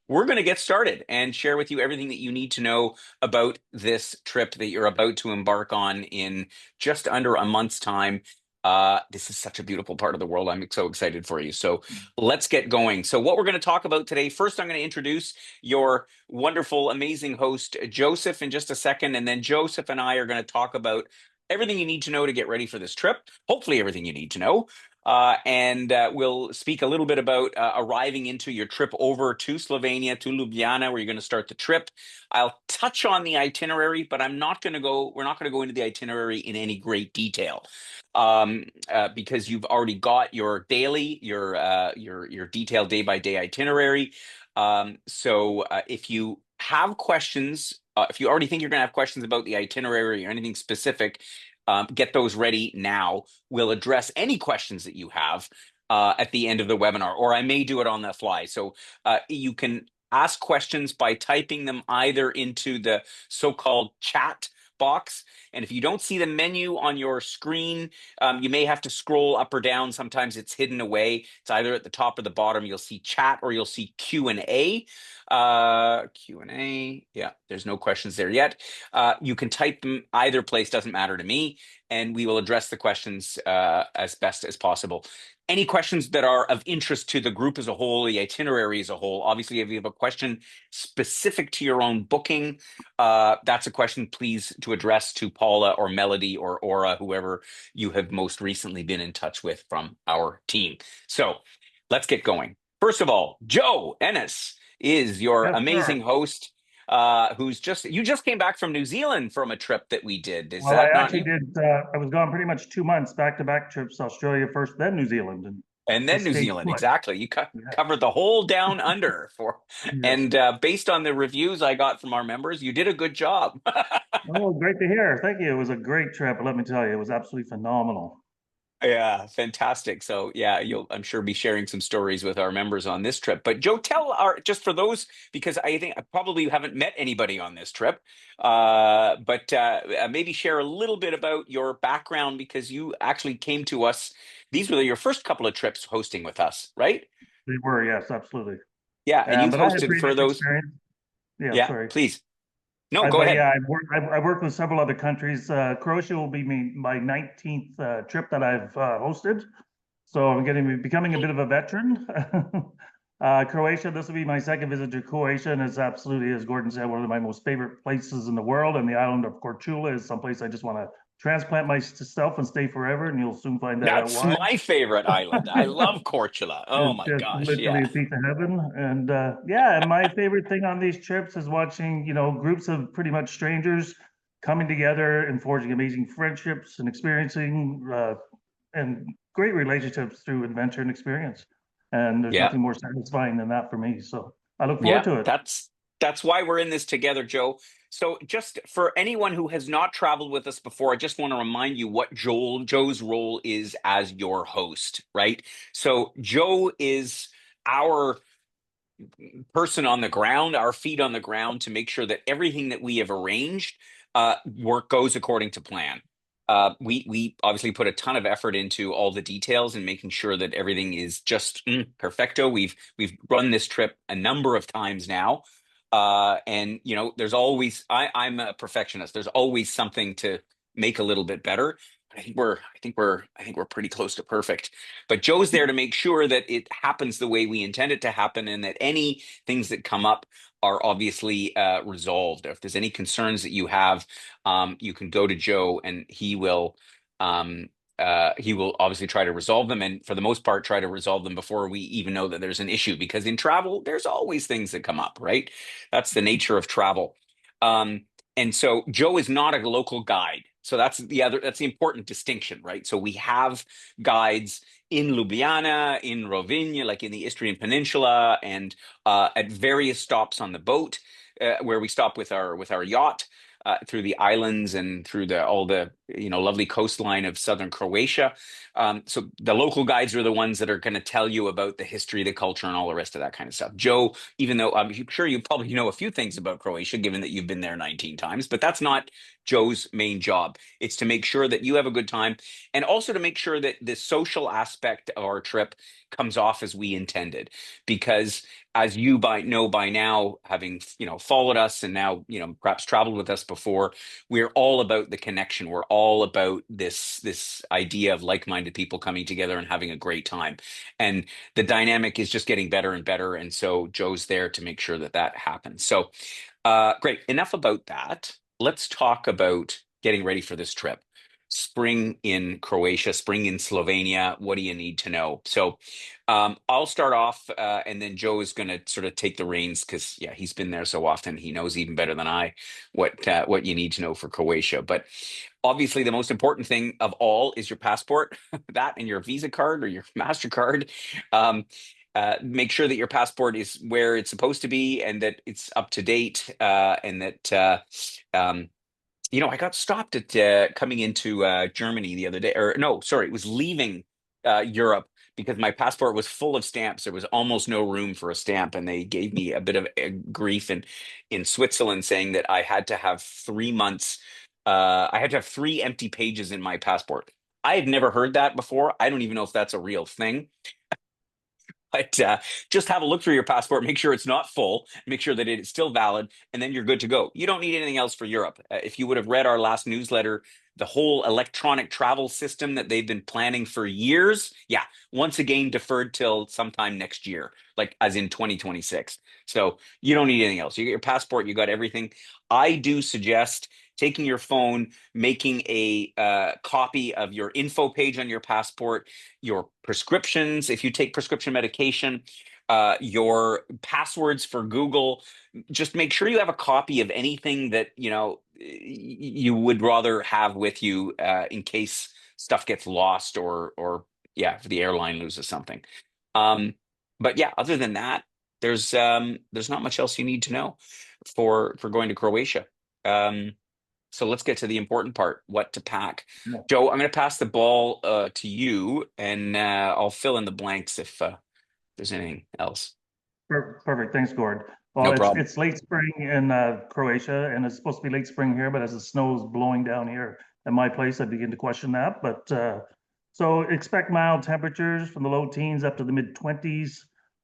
we're going to get started and share with you everything that you need to know about this trip that you're about to embark on in just under a month's time. This is such a beautiful part of the world. I'm so excited for you. So let's get going. So, what we're going to talk about today, first, I'm going to introduce your wonderful, amazing host, Joseph, in just a second. And then Joseph and I are going to talk about everything you need to know to get ready for this trip. Hopefully, everything you need to know. And we'll speak a little bit about arriving into your trip over to Slovenia, to Ljubljana, where you're going to start the trip. I'll touch on the itinerary, but we're not going to go into the itinerary in any great detail. Because you've already got your daily, your detailed day by day itinerary. So if you have questions, if you already think you're going to have questions about the itinerary or anything specific, get those ready now. We'll address any questions that you have at the end of the webinar, or I may do it on the fly. So you can ask questions by typing them either into the so-called chat box. And if you don't see the menu on your screen, you may have to scroll up or down. Sometimes it's hidden away. It's either at the top or the bottom. You'll see chat or you'll see Q&A. Q&A. Yeah, there's no questions there yet. You can type them either place, doesn't matter to me, and we will address the questions as best as possible. Any questions that are of interest to the group as a whole, the itinerary as a whole. Obviously, if you have a question specific to your own booking, that's a question please to address to Paula or Melody or Aura, whoever you have most recently been in touch with from our team. So let's get going. First of all, Joe Ennis is your Yes, amazing sir. host, you just came back from New Zealand from a trip that we did. Is Well, I that not actually you? did. I was gone pretty much 2 months, back-to-back trips, Australia first, then New Zealand, and And then just New stayed Zealand, put. exactly. You Yeah. covered the whole down under for, Yes. and based on the reviews I got from our members, you did a good job. Oh, great to hear. Thank you. It was a great trip. Let me tell you, it was absolutely phenomenal. Yeah, fantastic. So yeah, you'll I'm sure be sharing some stories with our members on this trip. But Joe, tell our just for those because I think I probably haven't met anybody on this trip, but maybe share a little bit about your background because you actually came to us. These were your first couple of trips hosting with us, right? They were, yes, absolutely. Yeah, and you've But I had hosted for previous those. experience. Yeah, Yeah, sorry. please. No, go But ahead. yeah, I've worked with several other countries. Croatia will be my 19th trip that I've hosted. So I'm becoming a bit of a veteran. Croatia, this will be my second visit to Croatia, and it's absolutely, as Gordon said, one of my most favorite places in the world. And the island of Korčula is someplace I just want to transplant myself and stay forever, and you'll soon find that out That's why. my favorite island. I love Corchula. Oh It's my just gosh, literally yeah. a piece of heaven. And yeah, and my favorite thing on these trips is watching, groups of pretty much strangers coming together and forging amazing friendships and experiencing and great relationships through adventure and experience. And there's Yeah. nothing more satisfying than that for me. So I look forward Yeah, to it. that's why we're in this together, Joe. So just for anyone who has not traveled with us before, I just want to remind you what Joe's role is as your host, right? So Joe is our person on the ground, our feet on the ground to make sure that everything that we have arranged work goes according to plan. We obviously put a ton of effort into all the details and making sure that everything is just perfecto. We've run this trip a number of times now, and there's always I'm a perfectionist. There's always something to make a little bit better. I think we're pretty close to perfect. But Joe's there to make sure that it happens the way we intend it to happen, and that any things that come up are obviously resolved. If there's any concerns that you have, you can go to Joe, and he will obviously try to resolve them, and for the most part, try to resolve them before we even know that there's an issue. Because in travel, there's always things that come up, right? That's the nature of travel. And so Joe is not a local guide. So that's the important distinction, right? So we have guides in Ljubljana, in Rovinj, like in the Istrian Peninsula, and at various stops on the boat, where we stop with our yacht through the islands and through all the lovely coastline of southern Croatia. So the local guides are the ones that are going to tell you about the history, the culture, and all the rest of that kind of stuff. Joe, even though I'm sure you probably know a few things about Croatia, given that you've been there 19 times, but that's not Joe's main job. It's to make sure that you have a good time, and also to make sure that the social aspect of our trip comes off as we intended. Because as you know by now, having followed us and now perhaps traveled with us before, we're all about the connection. We're all about this idea of like-minded people coming together and having a great time. And the dynamic is just getting better and better. And so Joe's there to make sure that that happens. So great. Enough about that. Let's talk about getting ready for this trip. Spring in Croatia, spring in Slovenia. What do you need to know? So I'll start off, and then Joe is going to sort of take the reins because, yeah, he's been there so often. He knows even better than I what you need to know for Croatia. But obviously, the most important thing of all is your passport, that and your Visa card or your MasterCard. Um, make sure that your passport is where it's supposed to be and that it's up to date, and that um, I got stopped at coming into Germany the other day, or no, sorry, it was leaving Europe because my passport was full of stamps. There was almost no room for a stamp, and they gave me a bit of grief in Switzerland, saying that I had to have 3 months. I had to have three empty pages in my passport. I had never heard that before. I don't even know if that's a real thing. But just have a look through your passport, make sure it's not full, make sure that it is still valid, and then you're good to go. You don't need anything else for Europe. If you would have read our last newsletter, the whole electronic travel system that they've been planning for years, yeah, once again deferred till sometime next year, like as in 2026. So you don't need anything else. You get your passport, you got everything. I do suggest taking your phone, making a copy of your info page on your passport, your prescriptions, if you take prescription medication, your passwords for Google. Just make sure you have a copy of anything that you would rather have with you in case stuff gets lost or yeah, if the airline loses something. Um, but yeah, other than that, there's not much else you need to know for going to Croatia. So let's get to the important part, what to pack. Yeah. Joe, I'm going to pass the ball to you, and I'll fill in the blanks if there's anything else. Perfect. Thanks, Gord. Well, No it's problem. it's late spring in Croatia, and it's supposed to be late spring here. But as the snow is blowing down here at my place, I begin to question that. But so expect mild temperatures from the low teens up to the mid 20s.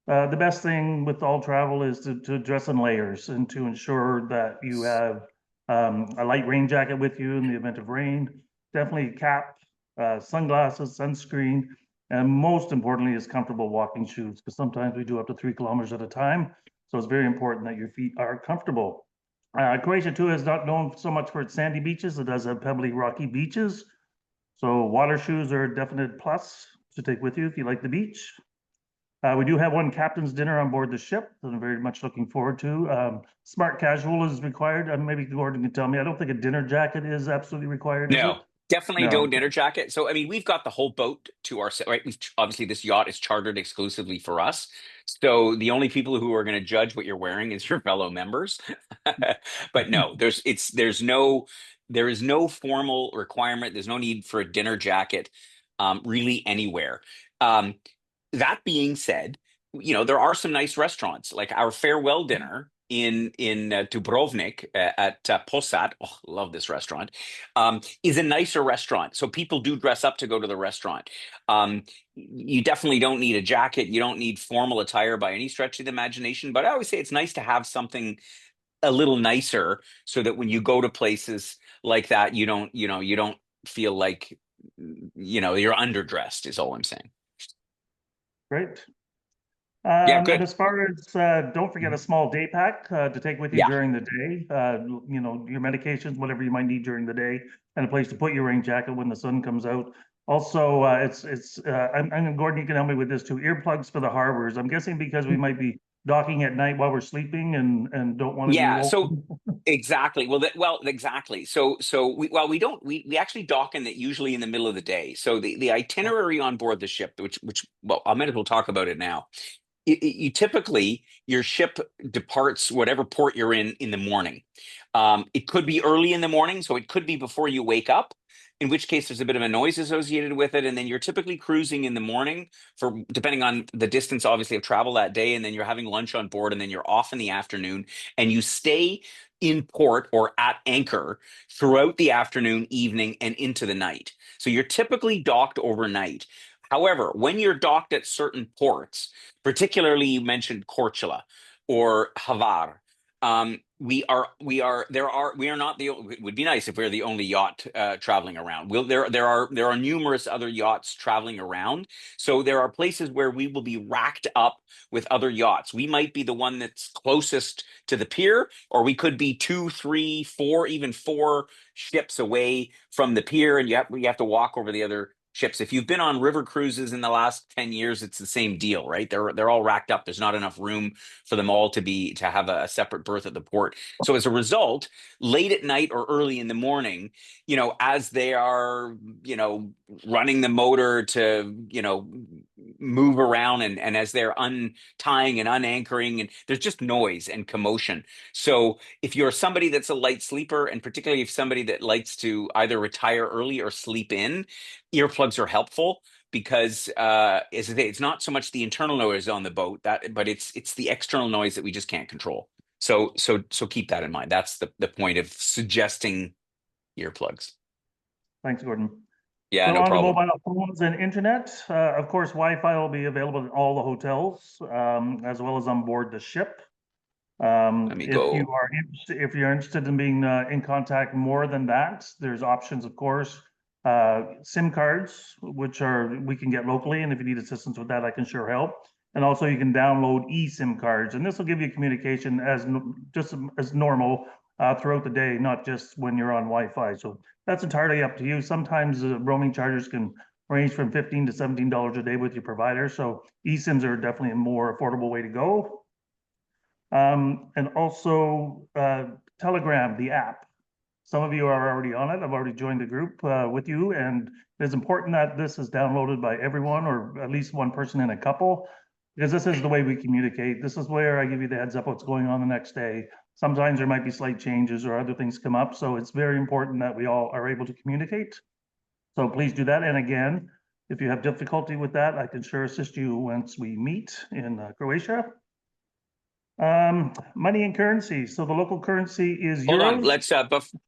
The best thing with all travel is to dress in layers and to ensure that you have a light rain jacket with you in the event of rain. Definitely a cap, sunglasses, sunscreen, and most importantly is comfortable walking shoes, because sometimes we do up to 3 kilometers at a time. So it's very important that your feet are comfortable. Croatia too is not known so much for its sandy beaches. It does have pebbly, rocky beaches. So water shoes are a definite plus to take with you if you like the beach. We do have one captain's dinner on board the ship that I'm very much looking forward to. Smart casual is required. Maybe Gordon can tell me. I don't think a dinner jacket is absolutely required, is it? No, definitely no No. dinner jacket. So, I mean, we've got the whole boat to ourselves, right? Obviously, this yacht is chartered exclusively for us. So the only people who are going to judge what you're wearing is your fellow members. But no, there is no formal requirement. There's no need for a dinner jacket, really anywhere. Um, that being said, there are some nice restaurants, like our farewell dinner in Dubrovnik at Posad. Oh, love this restaurant. Is a nicer restaurant, so people do dress up to go to the restaurant. You definitely don't need a jacket. You don't need formal attire by any stretch of the imagination. But I always say it's nice to have something a little nicer, so that when you go to places like that, you don't feel like you're underdressed. Is all I'm saying. Great. Yeah, And good. as far as, don't forget a small day pack to take with you Yeah. during the day. Your medications, whatever you might need during the day, and a place to put your rain jacket when the sun comes out. Also, Gordon, you can help me with this too. Earplugs for the harbors. I'm guessing because we might be docking at night while we're sleeping and don't want to be Yeah, so woken. exactly. Well, exactly. So we don't we actually dock in the usually in the middle of the day. So the itinerary on board the ship, which well, I might as well talk about it now. You typically your ship departs whatever port you're in the morning. It could be early in the morning, so it could be before you wake up. in which case there's a bit of a noise associated with it. And then you're typically cruising in the morning for depending on the distance, obviously, of travel that day. And then you're having lunch on board, and then you're off in the afternoon, and you stay in port or at anchor throughout the afternoon, evening, and into the night. So you're typically docked overnight. However, when you're docked at certain ports, particularly you mentioned Korčula or Hvar, we are not the, it would be nice if we are the only yacht traveling around. There are numerous other yachts traveling around. So there are places where we will be racked up with other yachts. We might be the one that's closest to the pier, or we could be two, three, four, even four ships away from the pier, and we have to walk over the other ships. If you've been on river cruises in the last 10 years, it's the same deal, right? They're all racked up. There's not enough room for them all to have a separate berth at the port. So as a result, late at night or early in the morning, as they are, running the motor to, move around, and as they're untying and unanchoring, and there's just noise and commotion. So if you're somebody that's a light sleeper, and particularly if somebody that likes to either retire early or sleep in, earplugs are helpful, because as I say, it's not so much the internal noise on the boat, but it's the external noise that we just can't control. So keep that in mind. That's the point of suggesting earplugs. Thanks, Gordon. Yeah, So no on to problem. mobile phones and internet. Of course, Wi-Fi will be available in all the hotels, as well as on board the ship. Let me If you go. are if you're interested in being in contact more than that, there's options, of course. SIM cards, which we can get locally, and if you need assistance with that, I can sure help. And also, you can download eSIM cards, and this will give you communication just as normal throughout the day, not just when you're on Wi-Fi. So that's entirely up to you. Sometimes roaming charges can range from $15 to $17 a day with your provider. So eSIMs are definitely a more affordable way to go. And also Telegram, the app. Some of you are already on it. I've already joined the group with you, and it's important that this is downloaded by everyone, or at least one person in a couple, because this is the way we communicate. This is where I give you the heads up what's going on the next day. Sometimes there might be slight changes or other things come up, so it's very important that we all are able to communicate. So please do that. And again, if you have difficulty with that, I can sure assist you once we meet in Croatia. Money and currency. So the local currency is Hold on. euros. Let's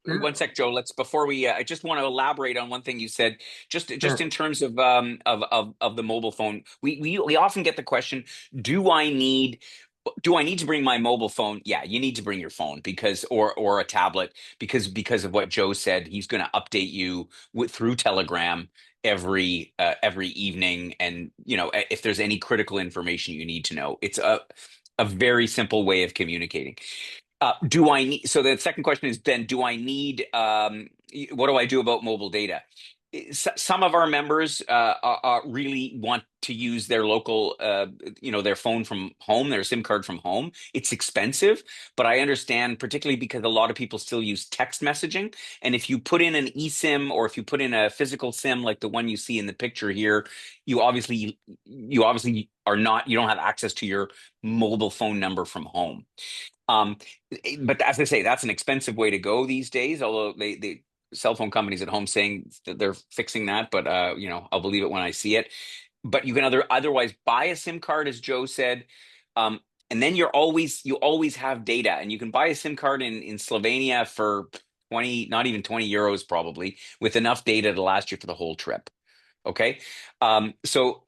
one sec, Joe. Let's before we. I just want to elaborate on one thing you said. Just Sure. in terms of the mobile phone, we often get the question: Do I need to bring my mobile phone? Yeah, you need to bring your phone, because or a tablet, because of what Joe said. He's going to update you through Telegram every evening, and if there's any critical information you need to know. It's a very simple way of communicating. Do I need, so the second question is then, do I need, what do I do about mobile data? Some of our members really want to use their local, their phone from home, their SIM card from home. It's expensive, but I understand, particularly because a lot of people still use text messaging. And if you put in an eSIM, or if you put in a physical SIM like the one you see in the picture here, you obviously you don't have access to your mobile phone number from home. Um, but as I say, that's an expensive way to go these days. Although they cell phone companies at home saying that they're fixing that, but I'll believe it when I see it. But you can otherwise buy a SIM card, as Joe said, um, and then you always have data, and you can buy a SIM card in Slovenia for 20, not even 20 euros probably, with enough data to last you for the whole trip. Okay, so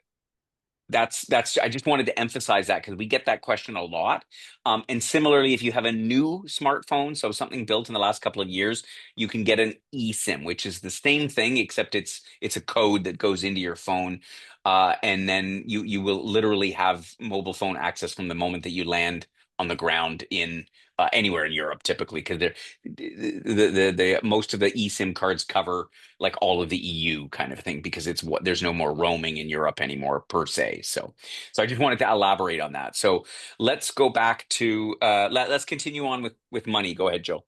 that's I just wanted to emphasize that, because we get that question a lot. And similarly, if you have a new smartphone, so something built in the last couple of years, you can get an eSIM, which is the same thing, except it's a code that goes into your phone, and then you will literally have mobile phone access from the moment that you land on the ground in anywhere in Europe, typically, because the most of the eSIM cards cover like all of the EU kind of thing, because there's no more roaming in Europe anymore per se. So I just wanted to elaborate on that. So let's go back to let's continue on with money. Go ahead, Joe.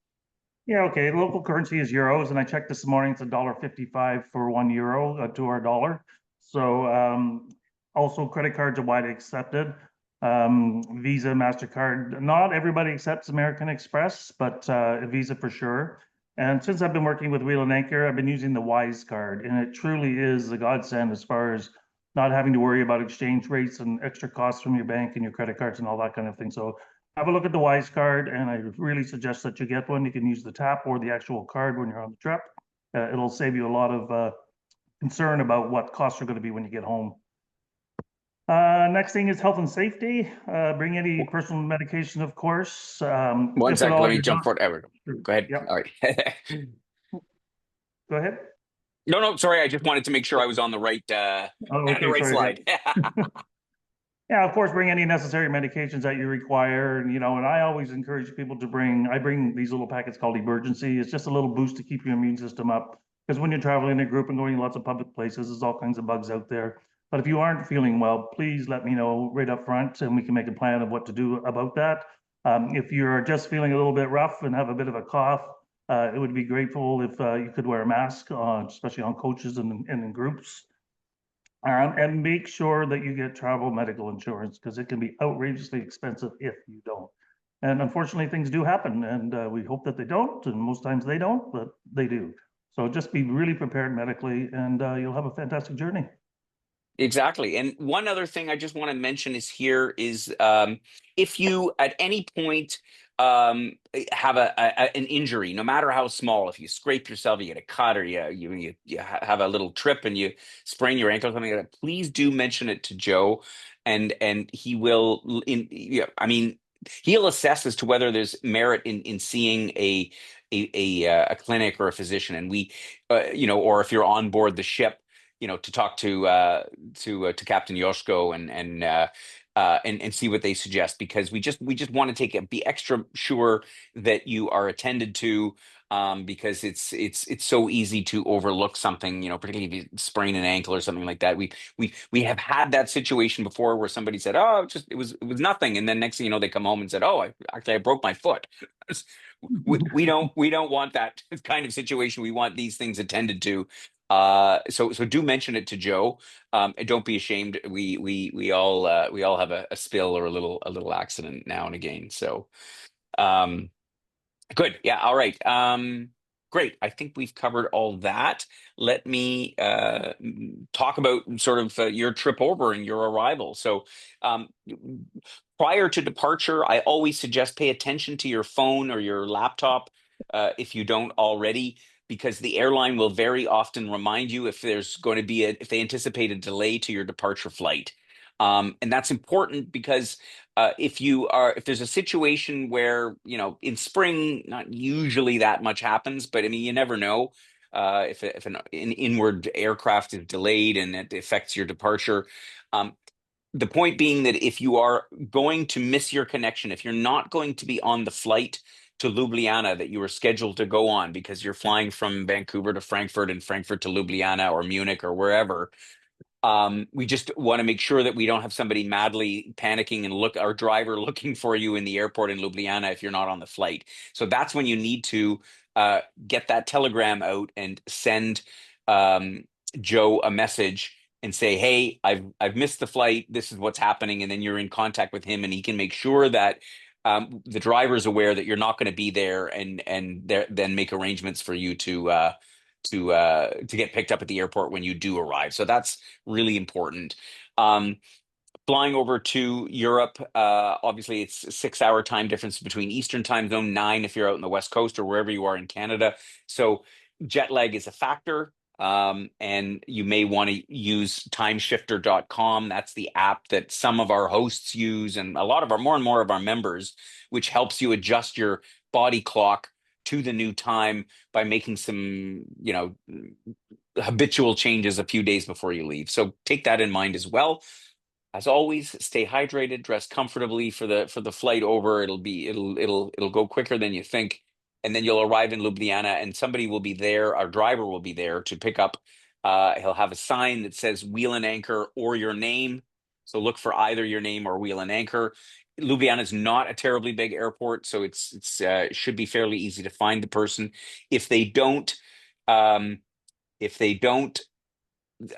Yeah, okay. Local currency is euros, and I checked this morning. It's $1.55 for €1 to our dollar. So also credit cards are widely accepted. Visa, MasterCard. Not everybody accepts American Express, but Visa for sure. And since I've been working with Wheel and Anchor, I've been using the Wise card, and it truly is a godsend as far as not having to worry about exchange rates and extra costs from your bank and your credit cards and all that kind of thing. So have a look at the Wise card, and I really suggest that you get one. You can use the tap or the actual card when you're on the trip. It'll save you a lot of concern about what costs are going to be when you get home. Next thing is health and safety. Bring any personal medication, of course. One If at sec, let all, me your jump doctor. forward. There we go. Go ahead. Yep. All right. Go ahead. No, no, sorry. I just wanted to make sure I was on Oh, the okay. right Sorry. slide. Yeah. Yeah, of course, bring any necessary medications that you require. And I always encourage people to I bring these little packets called emergency. It's just a little boost to keep your immune system up. Because when you're traveling in a group and going to lots of public places, there's all kinds of bugs out there. But if you aren't feeling well, please let me know right up front and we can make a plan of what to do about that. If you're just feeling a little bit rough and have a bit of a cough, it would be grateful if you could wear a mask, especially on coaches and in groups. And make sure that you get travel medical insurance because it can be outrageously expensive if you don't. And unfortunately, things do happen, and we hope that they don't. And most times they don't, but they do. So just be really prepared medically, and you'll have a fantastic journey. Exactly. And one other thing I just want to mention is if you at any point have an injury, no matter how small, if you scrape yourself, you get a cut, or you have a little trip and you sprain your ankle or something like that, please do mention it to Joe, and he will I mean he'll assess as to whether there's merit in seeing a clinic or a physician, and or if you're on board the ship, to talk to Captain Yoshko and see what they suggest, because we just want to be extra sure that you are attended to, because it's so easy to overlook something, particularly if you sprain an ankle or something like that. We have had that situation before where somebody said, oh, it was nothing, and then next thing you know, they come home and said, oh, I broke my foot. We don't want that kind of situation. We want these things attended to. So do mention it to Joe. And don't be ashamed. We all have a spill or a little accident now and again. So um, good. Yeah. All right. Great. I think we've covered all that. Let me talk about sort of your trip over and your arrival. So, um, prior to departure, I always suggest pay attention to your phone or your laptop, if you don't already, because the airline will very often remind you if there's going to be if they anticipate a delay to your departure flight. And that's important because if there's a situation where, in spring, not usually that much happens, but I mean, you never know. If an inward aircraft is delayed and it affects your departure. Um, the point being that if you are going to miss your connection, if you're not going to be on the flight to Ljubljana that you were scheduled to go on because you're flying from Vancouver to Frankfurt and Frankfurt to Ljubljana or Munich or wherever, we just want to make sure that we don't have somebody madly panicking and our driver looking for you in the airport in Ljubljana if you're not on the flight. So that's when you need to get that telegram out and send Joe a message and say, "Hey, I've missed the flight. This is what's happening," and then you're in contact with him, and he can make sure that the driver is aware that you're not going to be there, and then make arrangements for you to get picked up at the airport when you do arrive. So that's really important. Um, Flying over to Europe, obviously it's a 6 hour time difference between Eastern time zone, 9 if you're out on the West Coast or wherever you are in Canada. So jet lag is a factor. And you may want to use timeshifter.com. That's the app that some of our hosts use, and a lot of more and more of our members, which helps you adjust your body clock to the new time by making some, habitual changes a few days before you leave. So take that in mind as well. As always, stay hydrated, dress comfortably for the flight over. It'll go quicker than you think, and then you'll arrive in Ljubljana, and somebody will be there. Our driver will be there to pick up. He'll have a sign that says "Wheel and Anchor" or your name. So look for either your name or Wheel and Anchor. Ljubljana is not a terribly big airport, so it should be fairly easy to find the person. If they don't, um, if they don't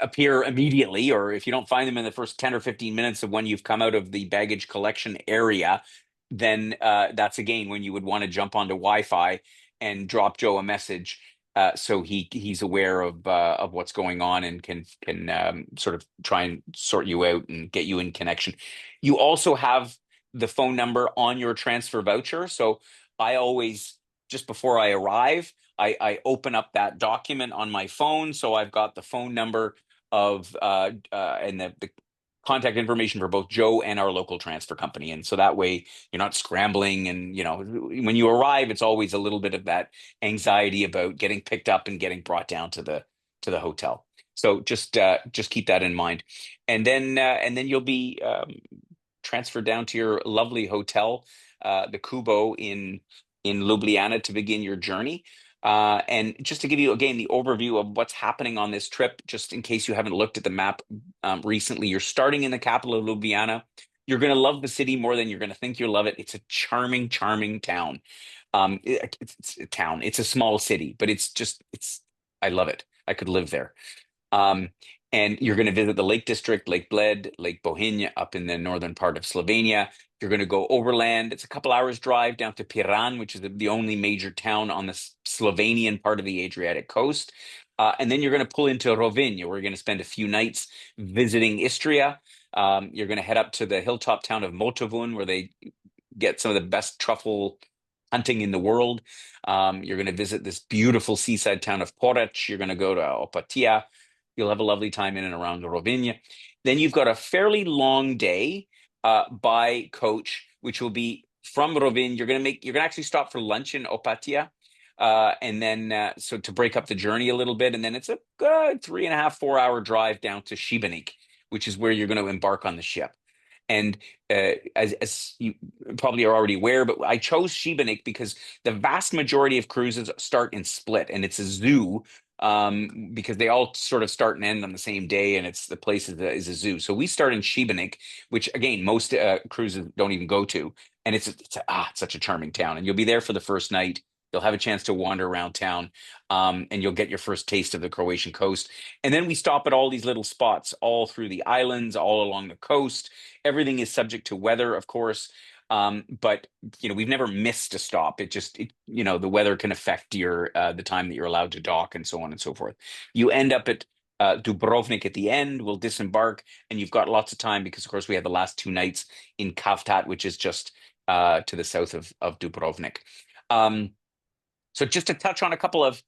appear immediately, or if you don't find them in the first 10 or 15 minutes of when you've come out of the baggage collection area, then that's again when you would want to jump onto Wi-Fi and drop Joe a message. So he's aware of what's going on and can sort of try and sort you out and get you in connection. You also have the phone number on your transfer voucher. So I always, just before I arrive, I open up that document on my phone. So I've got the phone number of and the contact information for both Joe and our local transfer company. And so that way you're not scrambling. And, when you arrive, it's always a little bit of that anxiety about getting picked up and getting brought down to the hotel. So just keep that in mind. And then you'll be transferred down to your lovely hotel, the Kubo in Ljubljana, to begin your journey. And just to give you again the overview of what's happening on this trip, just in case you haven't looked at the map recently, you're starting in the capital of Ljubljana. You're going to love the city more than you're going to think you'll love it. It's a charming, charming town. It's a town. It's a small city, but I love it. I could live there. Um, and you're going to visit the Lake District, Lake Bled, Lake Bohinj up in the northern part of Slovenia. You're going to go overland. It's a couple hours drive down to Piran, which is the only major town on the Slovenian part of the Adriatic coast. And then you're going to pull into Rovinj, where you're going to spend a few nights visiting Istria. You're going to head up to the hilltop town of Motovun, where they get some of the best truffle hunting in the world. You're going to visit this beautiful seaside town of Poreč. You're going to go to Opatia. You'll have a lovely time in and around Rovinj. Then you've got a fairly long day by coach, which will be from Rovinj. You're gonna actually stop for lunch in Opatia. And then so to break up the journey a little bit, and then it's a good 3.5, 4 hour drive down to Šibenik, which is where you're going to embark on the ship. And as you probably are already aware, but I chose Šibenik because the vast majority of cruises start in Split, and it's a zoo because they all sort of start and end on the same day, and it's the place is a zoo. So we start in Šibenik, which again most cruises don't even go to, and it's such a charming town, and you'll be there for the first night. You'll have a chance to wander around town, and you'll get your first taste of the Croatian coast. And then we stop at all these little spots all through the islands, all along the coast. Everything is subject to weather, of course. But we've never missed a stop. The weather can affect the time that you're allowed to dock and so on and so forth. You end up at Dubrovnik at the end. We'll disembark, and you've got lots of time because, of course, we had the last 2 nights in Kavtat, which is just to the south of Dubrovnik. So just to touch on a couple of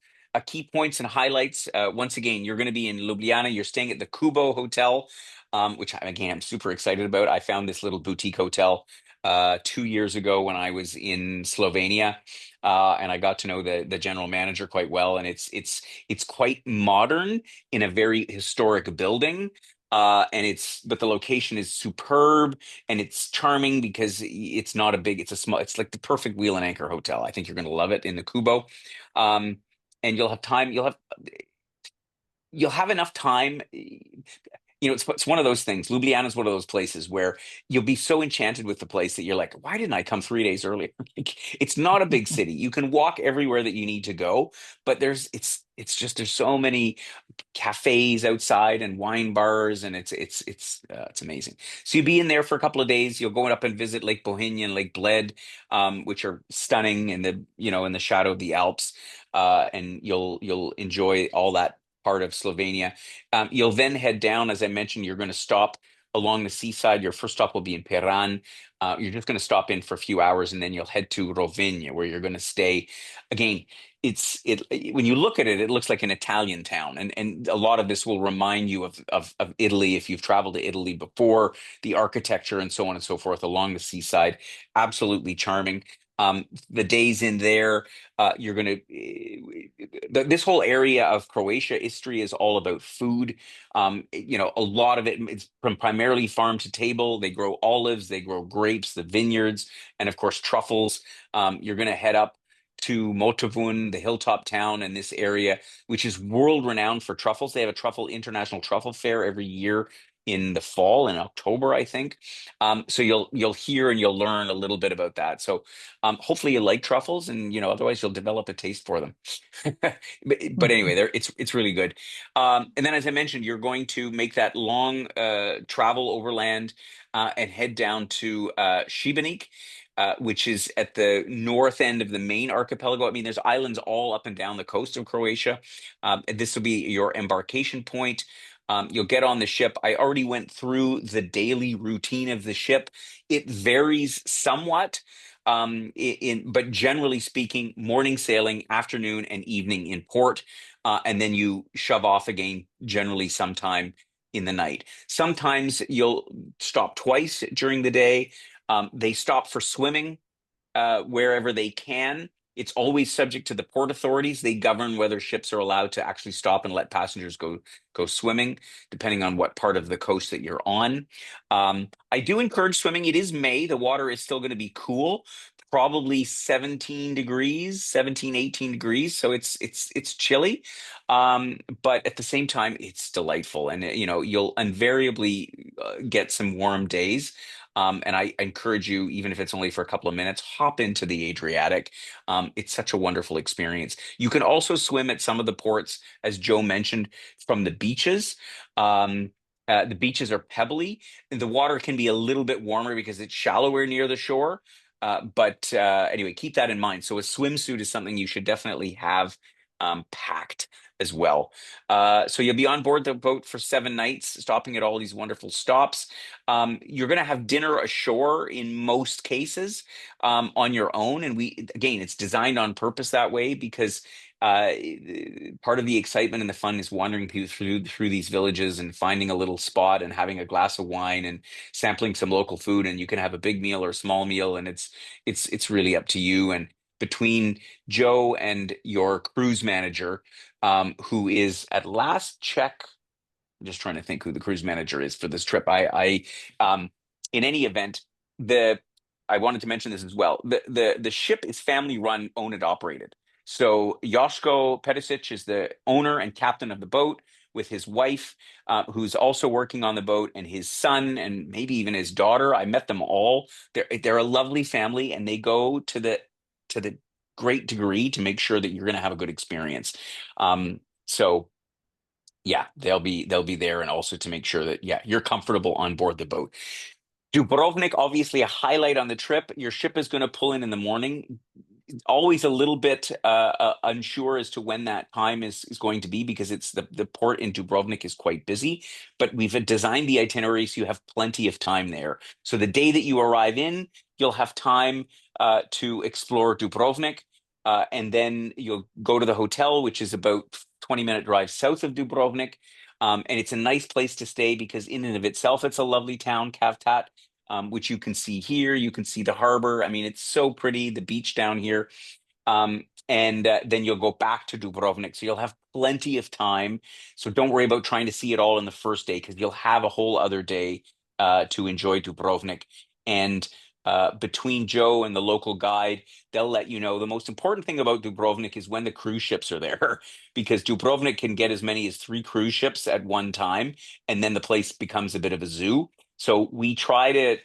key points and highlights. Once again, you're going to be in Ljubljana. You're staying at the Kubo Hotel, which again I'm super excited about. I found this little boutique hotel 2 years ago when I was in Slovenia, and I got to know the general manager quite well. And it's quite modern in a very historic building. But the location is superb and it's charming because it's like the perfect wheel and anchor hotel. I think you're going to love it in the Kubo. Um, and you'll have enough time. It's one of those things. Ljubljana is one of those places where you'll be so enchanted with the place that you're like, why didn't I come 3 days earlier? It's not a big city. You can walk everywhere that you need to go, but there's so many cafes outside and wine bars, and it's amazing. So you'll be in there for a couple of days. You'll go up and visit Lake Bohinj and Lake Bled, which are stunning in the shadow of the Alps, and you'll enjoy all that part of Slovenia. You'll then head down, as I mentioned. You're going to stop along the seaside. Your first stop will be in Piran. You're just going to stop in for a few hours, and then you'll head to Rovinj, where you're going to stay. Again, when you look at it, it looks like an Italian town, and a lot of this will remind you of Italy if you've traveled to Italy before. The architecture and so on and so forth along the seaside, absolutely charming. The days in there, you're going to this whole area of Croatia, Istria, is all about food. A lot of it is from primarily farm to table. They grow olives, they grow grapes, the vineyards, and of course truffles. You're going to head up to Motovun, the hilltop town in this area, which is world renowned for truffles. They have a international truffle fair every year in the fall, in October, I think. So you'll hear and you'll learn a little bit about that. So hopefully you like truffles, and otherwise you'll develop a taste for them. But anyway, it's really good. And then, as I mentioned, you're going to make that long travel overland and head down to Šibenik. which is at the north end of the main archipelago. I mean, there's islands all up and down the coast of Croatia. And this will be your embarkation point. You'll get on the ship. I already went through the daily routine of the ship. It varies somewhat, but generally speaking, morning sailing, afternoon and evening in port, and then you shove off again, generally sometime in the night. Sometimes you'll stop twice during the day. They stop for swimming wherever they can. It's always subject to the port authorities. They govern whether ships are allowed to actually stop and let passengers go swimming, depending on what part of the coast that you're on. I do encourage swimming. It is May. The water is still going to be cool, probably 17 degrees, 17, 18 degrees. So it's chilly. But at the same time, it's delightful. And you'll invariably get some warm days. And I encourage you, even if it's only for a couple of minutes, hop into the Adriatic. It's such a wonderful experience. You can also swim at some of the ports, as Joe mentioned, from the beaches. The beaches are pebbly. The water can be a little bit warmer because it's shallower near the shore. But anyway, keep that in mind. So a swimsuit is something you should definitely have packed as well. So you'll be on board the boat for 7 nights, stopping at all these wonderful stops. You're going to have dinner ashore in most cases on your own. And again, it's designed on purpose that way because uh, part of the excitement and the fun is wandering through these villages and finding a little spot and having a glass of wine and sampling some local food. And you can have a big meal or a small meal, and it's really up to you. And between Joe and your cruise manager, who is at last check, I'm just trying to think who the cruise manager is for this trip. In any event, the I wanted to mention this as well. The ship is family run, owned and operated. So Joško Pedisic is the owner and captain of the boat with his wife, who's also working on the boat, and his son, and maybe even his daughter. I met them all. They're a lovely family, and they go to the great degree to make sure that you're going to have a good experience. So yeah, they'll be there, and also to make sure that yeah, you're comfortable on board the boat. Dubrovnik, obviously a highlight on the trip. Your ship is going to pull in the morning. Always a little bit unsure as to when that time is going to be because it's the port in Dubrovnik is quite busy. But we've designed the itinerary so you have plenty of time there. So the day that you arrive in, you'll have time to explore Dubrovnik, and then you'll go to the hotel, which is about 20-minute drive south of Dubrovnik. And it's a nice place to stay because in and of itself, it's a lovely town, Kavtat, which you can see here. You can see the harbor. I mean, it's so pretty, the beach down here. And then you'll go back to Dubrovnik. So you'll have plenty of time. So don't worry about trying to see it all in the first day because you'll have a whole other day to enjoy Dubrovnik. And between Joe and the local guide, they'll let you know the most important thing about Dubrovnik is when the cruise ships are there, because Dubrovnik can get as many as 3 cruise ships at one time, and then the place becomes a bit of a zoo. So we try to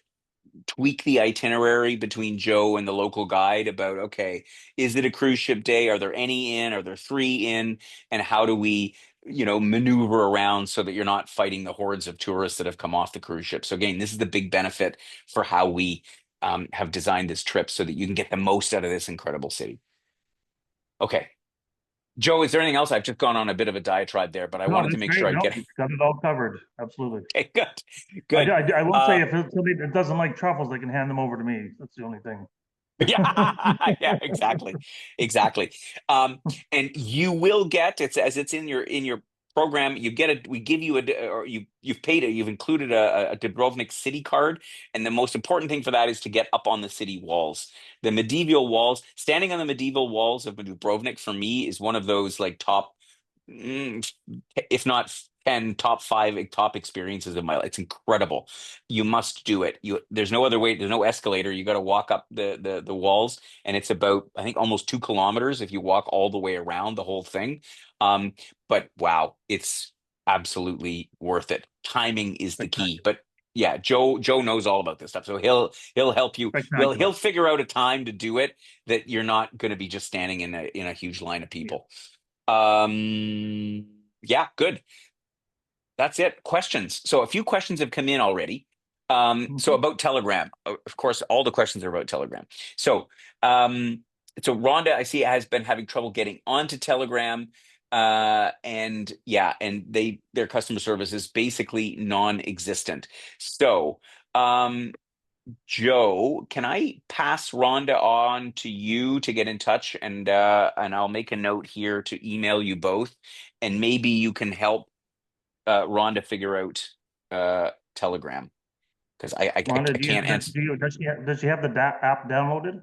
tweak the itinerary between Joe and the local guide about, okay, is it a cruise ship day? Are there any in? Are there 3 in? And how do we, maneuver around so that you're not fighting the hordes of tourists that have come off the cruise ship? So again, this is the big benefit for how we have designed this trip so that you can get the most out of this incredible city. Okay. Joe, is there anything else? I've just gone on a bit of a diatribe there, but I No, wanted to that's make great. sure I'd No, get you've got it all covered. Absolutely. okay, good. Good. I will say Uh if it's somebody that doesn't like truffles, they can hand them over to me. That's the only thing. Yeah, yeah, exactly, exactly. Um, and you will get it's as it's in your program. You get it. We give you or you've paid it. You've included a Dubrovnik city card, and the most important thing for that is to get up on the city walls, the medieval walls. Standing on the medieval walls of Dubrovnik for me is one of those like top mm, if not 10 top 5 top experiences of my life. It's incredible. You must do it. There's no other way. There's no escalator. You got to walk up the walls, and it's about, I think, almost 2 kilometers if you walk all the way around the whole thing. Um, but wow, it's absolutely worth it. Timing is the key. Spectacular. But yeah, Joe knows all about this stuff. So he'll help you. He'll Spectacular. figure out a time to do it that you're not going to be just standing in a huge line of Yeah. people. Yeah, good. That's it. Questions. So a few questions have come in already. So Mhm. about Telegram, of course, all the questions are about Telegram. So, um, so Rhonda, I see, has been having trouble getting onto Telegram, and yeah, and their customer service is basically non-existent. So, um, Joe, can I pass Rhonda on to you to get in touch, and I'll make a note here to email you both, and maybe you can help Rhonda figure out Telegram because I Rhonda, can't answer. does she have the app downloaded?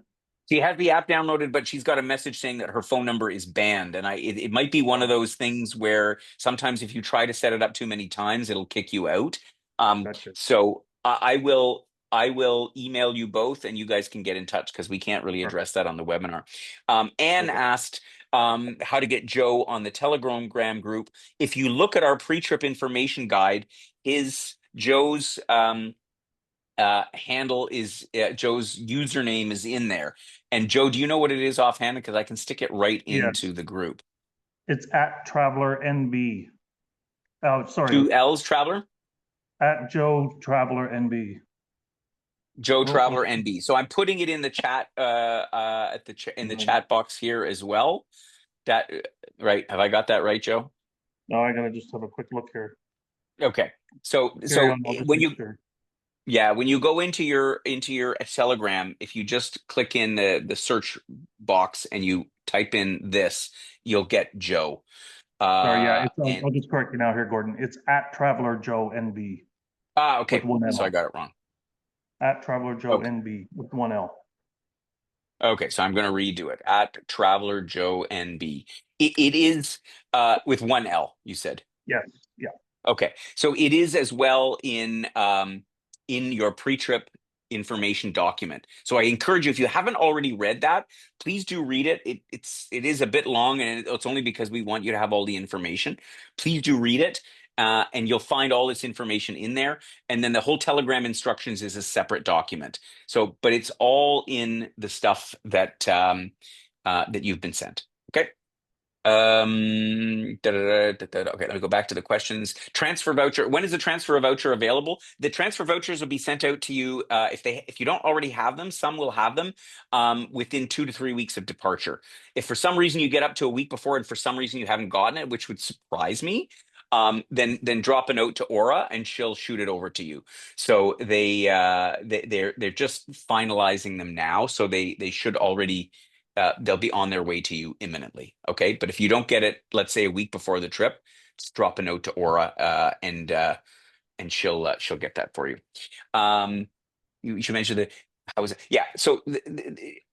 She has the app downloaded, but she's got a message saying that her phone number is banned. And it might be one of Oh, those things where sometimes if you try to set it up too many times, it'll kick you out. gotcha. So I will email you both, and you guys can get in touch because we can't really Perfect. address that on the webinar. Anne Perfect. asked how to get Joe on the Telegram group. If you look at our pre-trip information guide, his Joe's handle is Joe's username is in there. And Joe, do you know what it is offhand? Because I can stick it right into Yes. the group. It's at Traveler NB. Oh, sorry. Two L's, Traveler, At Joe Traveler NB. Joe Oh, Traveler NB. So I'm putting it in the chat at in the no, chat box here as well. That right? Have I got that right, Joe? no, I gotta just have a quick look here. Okay. So Carry so on, I'll just when make you sure. yeah, when you go into your Telegram, if you just click in the search box and you type in this, you'll get Joe. Sorry, yeah, And I'll just correct you now here, Gordon. It's at Traveler Joe NB with okay, one so I L. got it wrong. At Traveler Joe Okay, NB with one L. okay, so I'm going to redo it at Traveler Joe NB. It is with one L. You said. Yes, yeah. Okay, so it is as well in your pre-trip information document. So I encourage you, if you haven't already read that, please do read it. It is a bit long, and it's only because we want you to have all the information. Please do read it, and you'll find all this information in there. And then the whole Telegram instructions is a separate document. So, but it's all in the stuff that that you've been sent. Okay. Okay, let me go back to the questions. Transfer voucher. When is the transfer voucher available? The transfer vouchers will be sent out to you if you don't already have them. Some will have them within 2 to 3 weeks of departure. If for some reason you get up to a week before and for some reason you haven't gotten it, which would surprise me, then drop a note to Aura and she'll shoot it over to you. So they're just finalizing them now, so they should already they'll be on their way to you imminently. Okay. But if you don't get it, let's say a week before the trip, just drop a note to Aura and she'll get that for you. You should mention that. How was it? Yeah. So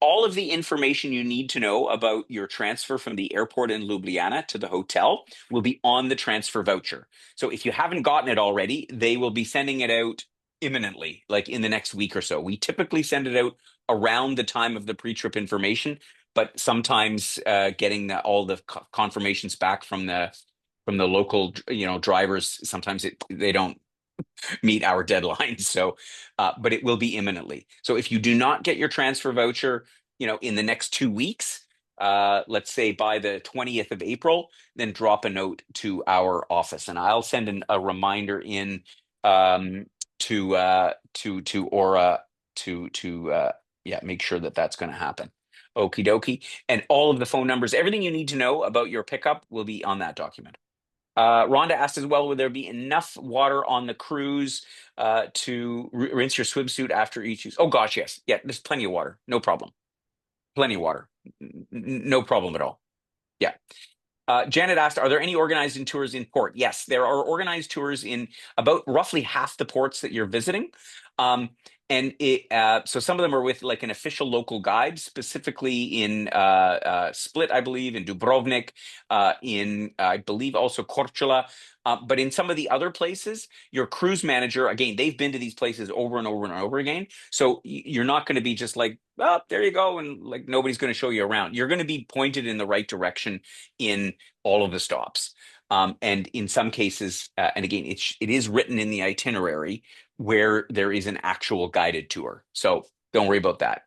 all of the information you need to know about your transfer from the airport in Ljubljana to the hotel will be on the transfer voucher. So if you haven't gotten it already, they will be sending it out imminently, like in the next week or so. We typically send it out around the time of the pre-trip information, but sometimes getting all the confirmations back from the local, drivers, sometimes they don't meet our deadlines. So, but it will be imminently. So if you do not get your transfer voucher, in the next 2 weeks, let's say by the 20th of April, then drop a note to our office, and I'll send a reminder in um, to Aura to yeah, make sure that that's going to happen. Okie dokie. And all of the phone numbers, everything you need to know about your pickup will be on that document. Rhonda asked as well, will there be enough water on the cruise to rinse your swimsuit after each use? Oh gosh, yes. Yeah, there's plenty of water. No problem. Plenty of water. No problem at all. Yeah. Janet asked, are there any organized tours in port? Yes, there are organized tours in about roughly half the ports that you're visiting. Um, so some of them are with like an official local guide, specifically in Split, I believe, in Dubrovnik, in I believe also Korčula. But in some of the other places, your cruise manager, again, they've been to these places over and over and over again. So you're not going to be just like, oh, there you go, and like nobody's going to show you around. You're going to be pointed in the right direction in all of the stops. And in some cases, and again, it is written in the itinerary where there is an actual guided tour. So don't worry about that.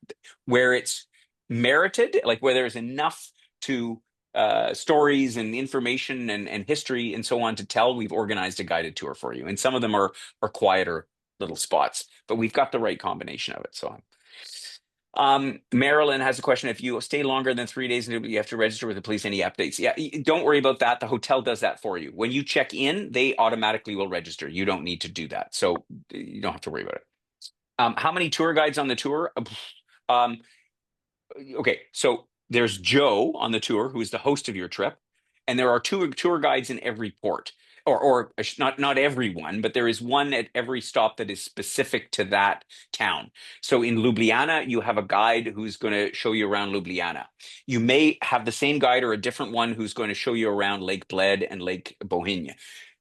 Where it's merited, like where there's enough to stories and information and history and so on to tell, we've organized a guided tour for you. And some of them are quieter little spots, but we've got the right combination of it. So Marilyn has a question. If you stay longer than 3 days, you have to register with the police. Any updates? Yeah, don't worry about that. The hotel does that for you. When you check in, they automatically will register. You don't need to do that. So you don't have to worry about it. How many tour guides on the tour? Um, okay, so there's Joe on the tour, who is the host of your trip, and there are two tour guides in every port, or not everyone, but there is one at every stop that is specific to that town. So in Ljubljana, you have a guide who's going to show you around Ljubljana. You may have the same guide or a different one who's going to show you around Lake Bled and Lake Bohinj.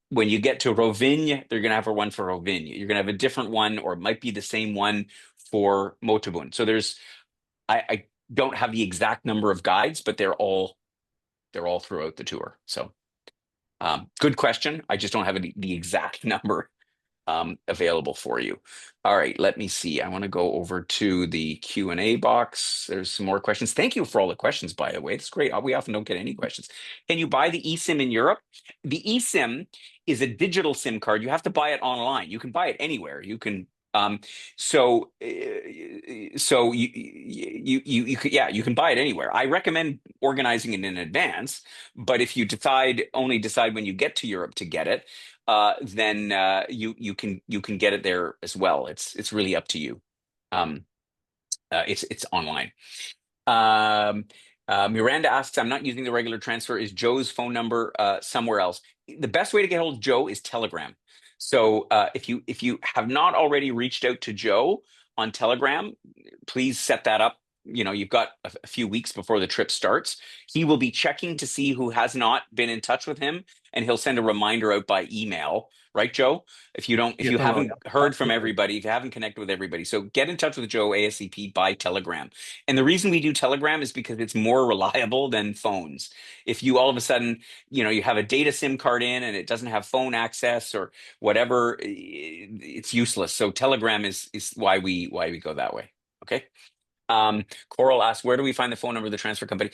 When you get to Rovinj, they're going to have a one for Rovinj. You're going to have a different one, or it might be the same one for Motobun. So I don't have the exact number of guides, but they're all throughout the tour. So good question. I just don't have the exact number available for you. All right, let me see. I want to go over to the Q&A box. There's some more questions. Thank you for all the questions, by the way. It's great. We often don't get any questions. Can you buy the eSIM in Europe? The eSIM is a digital SIM card. You have to buy it online. You can buy it anywhere. You can so you can buy it anywhere. I recommend organizing it in advance, but if you only decide when you get to Europe to get it, then you can get it there as well. It's really up to you. Um, it's online. Um, Miranda asks, I'm not using the regular transfer. Is Joe's phone number somewhere else? The best way to get hold of Joe is Telegram. So if you have not already reached out to Joe on Telegram, please set that up. You've got a few weeks before the trip starts. He will be checking to see who has not been in touch with him, and he'll send a reminder out by email. Right, Joe? If Yes, you I will. haven't Yeah, heard from absolutely. everybody, if you haven't connected with everybody, so get in touch with Joe ASAP by Telegram. And the reason we do Telegram is because it's more reliable than phones. If you all of a sudden, you have a data SIM card in and it doesn't have phone access or whatever, it's useless. So Telegram is why we go that way. Okay. Coral asks, where do we find the phone number of the transfer company?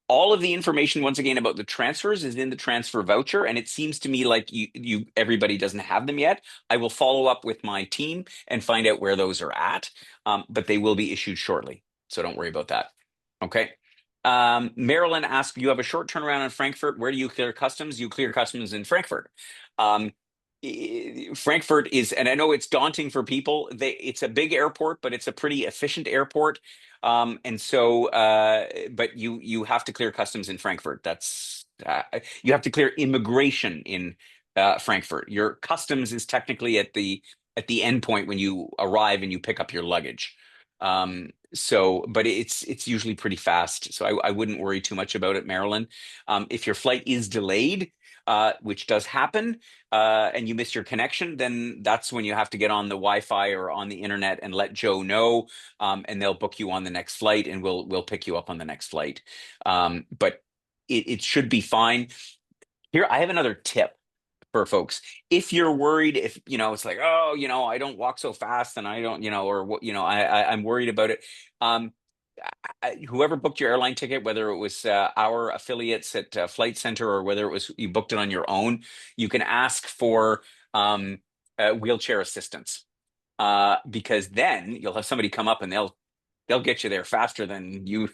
All of the information, once again, about the transfers is in the transfer voucher, and it seems to me like everybody doesn't have them yet. I will follow up with my team and find out where those are at, but they will be issued shortly, so don't worry about that. Okay. Marilyn asks, you have a short turnaround in Frankfurt. Where do you clear customs? You clear customs in Frankfurt. Um, Frankfurt is, and I know it's daunting for people. It's a big airport, but it's a pretty efficient airport. But you have to clear customs in Frankfurt. You have to clear immigration in Frankfurt. Your customs is technically at the end point when you arrive and you pick up your luggage. But it's usually pretty fast. So I wouldn't worry too much about it, Marilyn. If your flight is delayed, which does happen, and you miss your connection, then that's when you have to get on the Wi-Fi or on the internet and let Joe know, and they'll book you on the next flight, and we'll pick you up on the next flight. But it should be fine. Here, I have another tip for folks. If you're worried, if it's like, oh, I don't walk so fast, and I don't, or what, I'm worried about it. Um, Whoever booked your airline ticket, whether it was our affiliates at Flight Center or whether it was you booked it on your own, you can ask for wheelchair assistance, because then you'll have somebody come up and they'll get you there faster than you.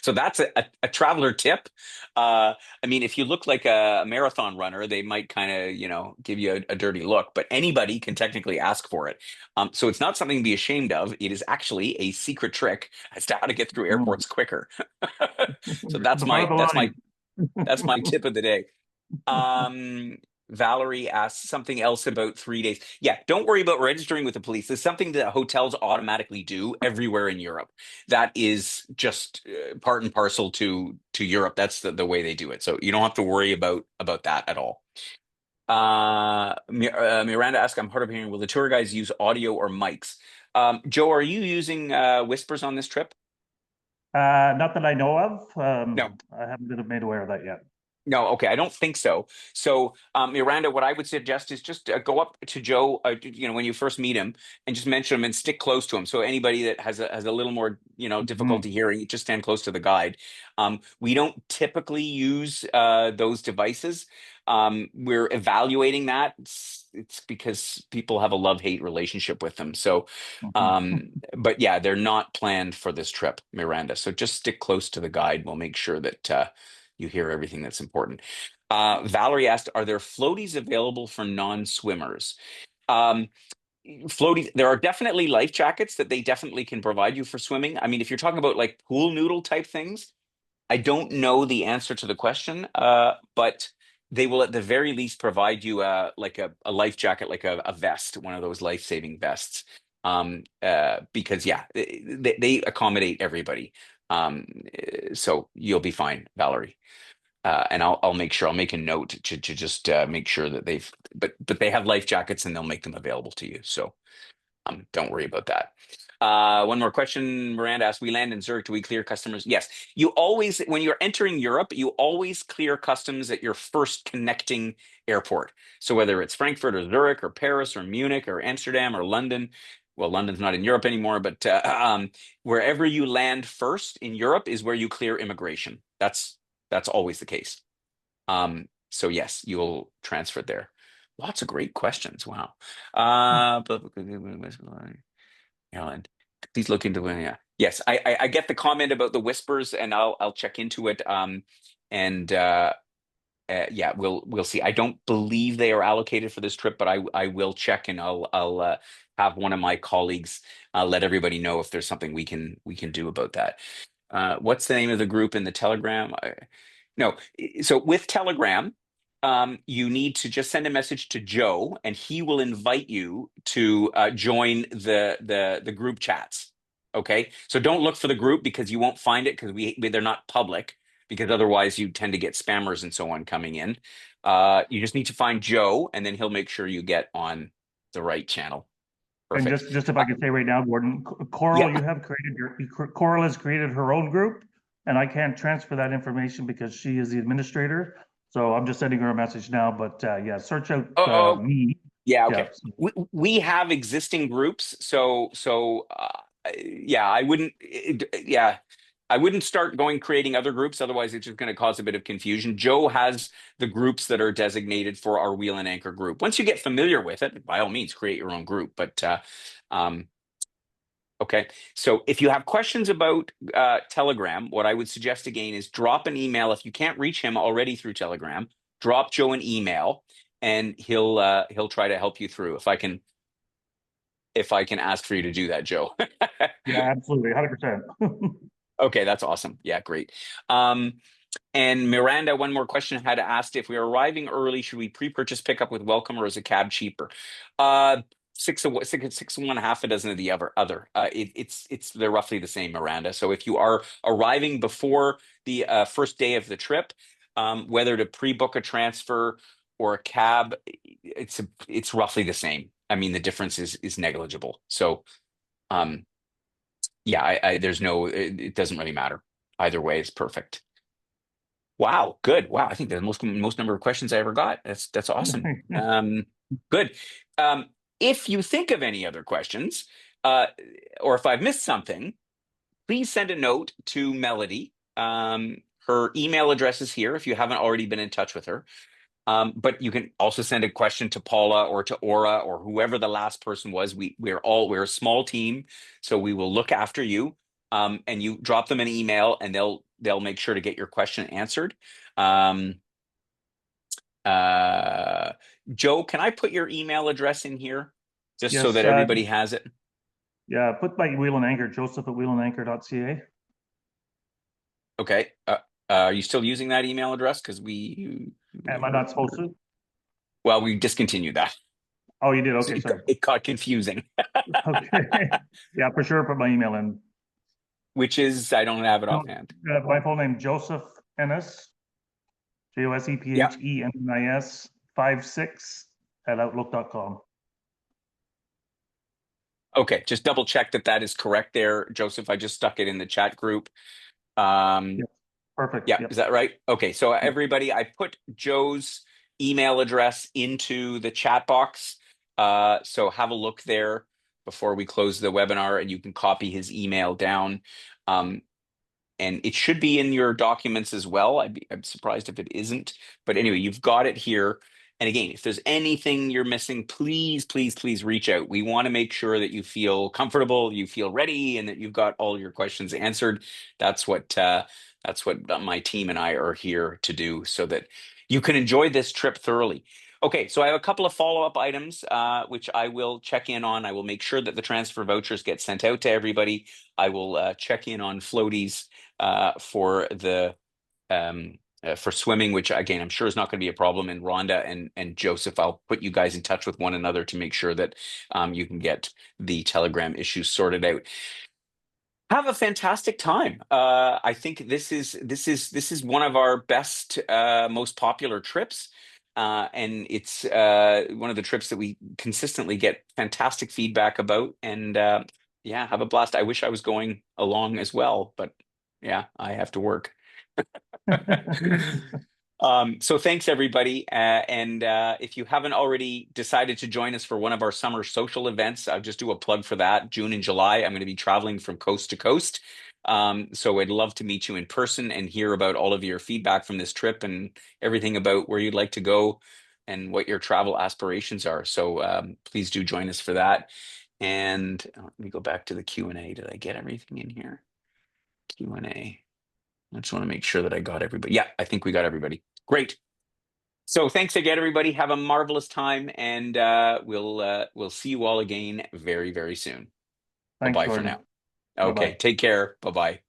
So that's a traveler tip. I mean, if you look like a marathon runner, they might kind of, give you a dirty look, but anybody can technically ask for it. So it's not something to be ashamed of. It is actually a secret trick as to how to get through Mm. airports quicker. So that's The part of my the that's my line. that's my tip of the day. Um, Valerie asked something else about 3 days. Yeah, don't worry about registering with the police. It's something that hotels automatically do everywhere in Europe. That is just part and parcel to Europe. That's the way they do it. So you don't have to worry about that at all. Miranda asked, I'm hard of hearing. Will the tour guides use audio or mics? Joe, are you using Whispers on this trip? Not that I know of. No. I haven't been made aware of that yet. No, okay, I don't think so. So, Miranda, what I would suggest is just go up to Joe, when you first meet him, and just mention him and stick close to him. So anybody that has a little more, Mhm. difficulty hearing, just stand close to the guide. We don't typically use those devices. We're evaluating that. It's because people have a love-hate relationship with them. So, Mhm. but yeah, they're not planned for this trip, Miranda. So just stick close to the guide. We'll make sure that you hear everything that's important. Valerie asked, are there floaties available for non-swimmers? Um, Floaties, there are definitely life jackets that they definitely can provide you for swimming. I mean, if you're talking about like pool noodle type things, I don't know the answer to the question, but they will at the very least provide you like a life jacket, like a vest, one of those life-saving vests. Because yeah, they accommodate everybody. So you'll be fine, Valerie. And I'll make sure I'll make a note to just make sure that but they have life jackets and they'll make them available to you. So don't worry about that. One more question. Miranda asked, we land in Zurich. Do we clear customs? Yes. You always, when you're entering Europe, you always clear customs at your first connecting airport. So whether it's Frankfurt or Zurich or Paris or Munich or Amsterdam or London, well, London's not in Europe anymore, but wherever you land first in Europe is where you clear immigration. That's always the case. So yes, you'll transfer there. Lots of great questions. Wow. Airline. Please look into it. Yeah. Yes, I get the comment about the whispers, and I'll check into it. And yeah, we'll see. I don't believe they are allocated for this trip, but I will check, and I'll have one of my colleagues let everybody know if there's something we can do about that. What's the name of the group in the Telegram? No. So with Telegram, you need to just send a message to Joe, and he will invite you to join the group chats. Okay. So don't look for the group because you won't find it because they're not public because otherwise you tend to get spammers and so on coming in. You just need to find Joe, and then he'll make sure you get on the right channel. And Perfect. just if I could say right now, Gordon, Coral, Yeah. you have created Coral has created her own group, and I can't transfer that information because she is the administrator. So I'm just sending her a message now. But yeah, search out Oh, me. yeah, Yeah. okay. We have existing groups, so yeah, I wouldn't start going creating other groups, otherwise it's just going to cause a bit of confusion. Joe has the groups that are designated for our Wheel and Anchor group. Once you get familiar with it, by all means, create your own group. But um, okay, so if you have questions about Telegram, what I would suggest again is drop an email. If you can't reach him already through Telegram, drop Joe an email, and he'll try to help you through. If I can ask for you to do that, Joe. Yeah, absolutely, 100%. Okay, that's awesome. Yeah, great. Um, And Miranda, one more question, had asked if we are arriving early, should we pre-purchase pickup with welcome or is a cab cheaper? Six of one, half a dozen of the other. It's they're roughly the same, Miranda. So if you are arriving before the first day of the trip, whether to pre-book a transfer or a cab, it's roughly the same. I mean, the difference is negligible. So um, yeah, there's no, it doesn't really matter. Either way is perfect. Wow, good. Wow, I think the most number of questions I ever got. That's awesome. Good. If you think of any other questions, uh, or if I've missed something, please send a note to Melody. Her email address is here if you haven't already been in touch with her. But you can also send a question to Paula or to Aura or whoever the last person was. We're a small team, so we will look after you. And you drop them an email, and they'll make sure to get your question answered. Um, uh, Joe, can I put your email address in here just so Yes, that everybody has it? yeah, put my Wheel and Anchor, Joseph at wheelandanchor.ca. Okay. Are you still using that email address? Because Am I not supposed to? well, we discontinued that. Oh, you did? So Okay, sorry. it got confusing. Okay. Yeah, for sure, put my email in. Which is I don't have it No, offhand. my full name, Joseph Ennis, Yeah. JOSEPHENNIS 56 at outlook.com. Okay. Just double check that that is correct there, Joseph. I just stuck it in the chat group. Um, Yes, perfect. yeah, Yep. is that right? Okay. So Yep. everybody, I put Joe's email address into the chat box. So have a look there before we close the webinar, and you can copy his email down. Um, And it should be in your documents as well. I'm surprised if it isn't. But anyway, you've got it here. And again, if there's anything you're missing, please, please, please reach out. We want to make sure that you feel comfortable, you feel ready, and that you've got all your questions answered. That's what my team and I are here to do, so that you can enjoy this trip thoroughly. Okay, so I have a couple of follow-up items, which I will check in on. I will make sure that the transfer vouchers get sent out to everybody. I will check in on floaties for the for swimming, which again I'm sure is not going to be a problem. And Rhonda and Joseph, I'll put you guys in touch with one another to make sure that you can get the Telegram issues sorted out. Have a fantastic time. I think this is one of our best, most popular trips. And it's one of the trips that we consistently get fantastic feedback about. And yeah, have a blast. I wish I was going along as well, but yeah, I have to work. So thanks everybody. And if you haven't already decided to join us for one of our summer social events, I'll just do a plug for that. June and July, I'm going to be traveling from coast to coast. So I'd love to meet you in person and hear about all of your feedback from this trip and everything about where you'd like to go and what your travel aspirations are. So please do join us for that. And let me go back to the Q&A. Did I get everything in here? Q&A. I just want to make sure that I got everybody. Yeah, I think we got everybody. Great. So thanks again, everybody. Have a marvelous time, and we'll see you all again very, very soon. Thanks, Bye-bye for Gordon. now. Bye-bye. Okay, take care. Bye-bye.